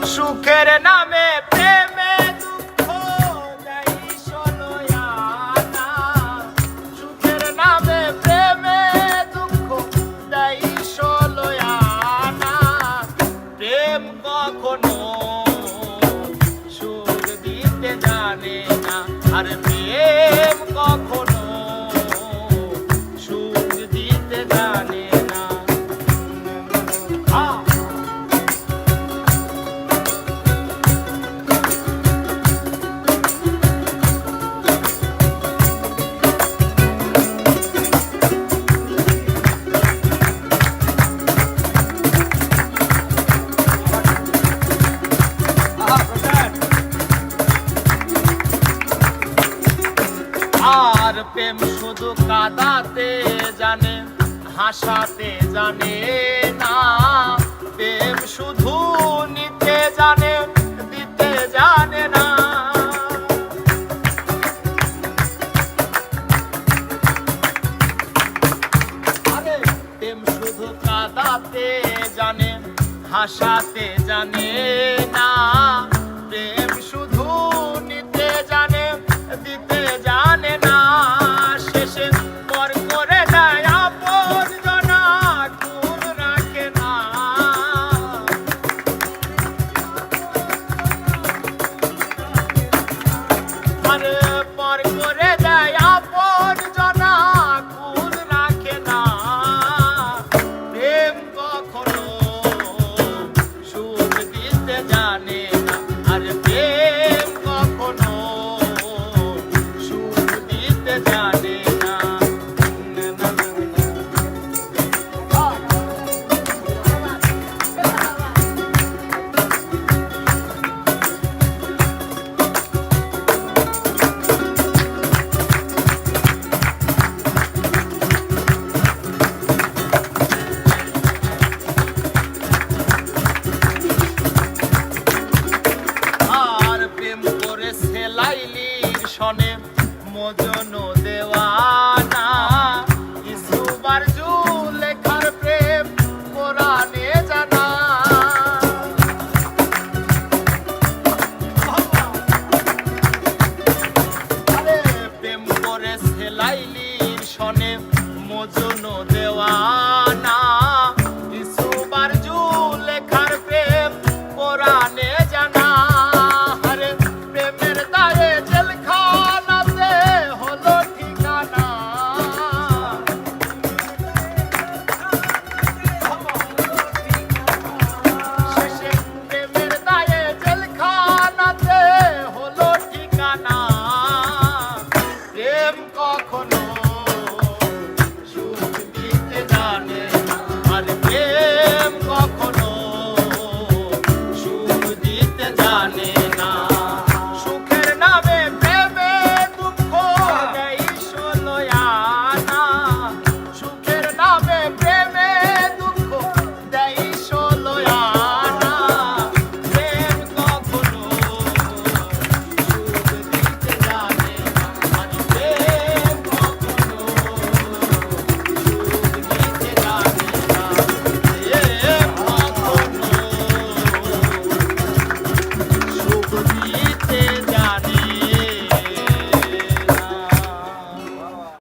সুখের নামে প্রেমে দুঃখ দেয় ষোলোয়ানা। সুখের নামে প্রেমে দুঃখ দেয় ষোলোয়ানা। প্রেম কখনো সুখ দিতে জানে না, আর প্রেম কখনো সুখ দিতে জানে না। আর প্রেম শুধু কাঁদাতে জানে, হাসাতে জানে না। প্রেম শুধু নিতে জানে, দিতে জানে না। আরে প্রেম শুধু কাঁদাতে জানে, হাসাতে জানে না। প্রেম শুধু নিতে জানে, দিতে জানে না। শেষে পর করে দেয় আপনজনা, কুল রাখে না। আরে পর করে দেয় আপনজনা, কুল রাখে না। প্রেম কখনো সুখ দিতে জানে না, আর প্রেম কখনো সুখ দিতে জানে না। আর প্রেম করে সেলাইলির সনে মজনু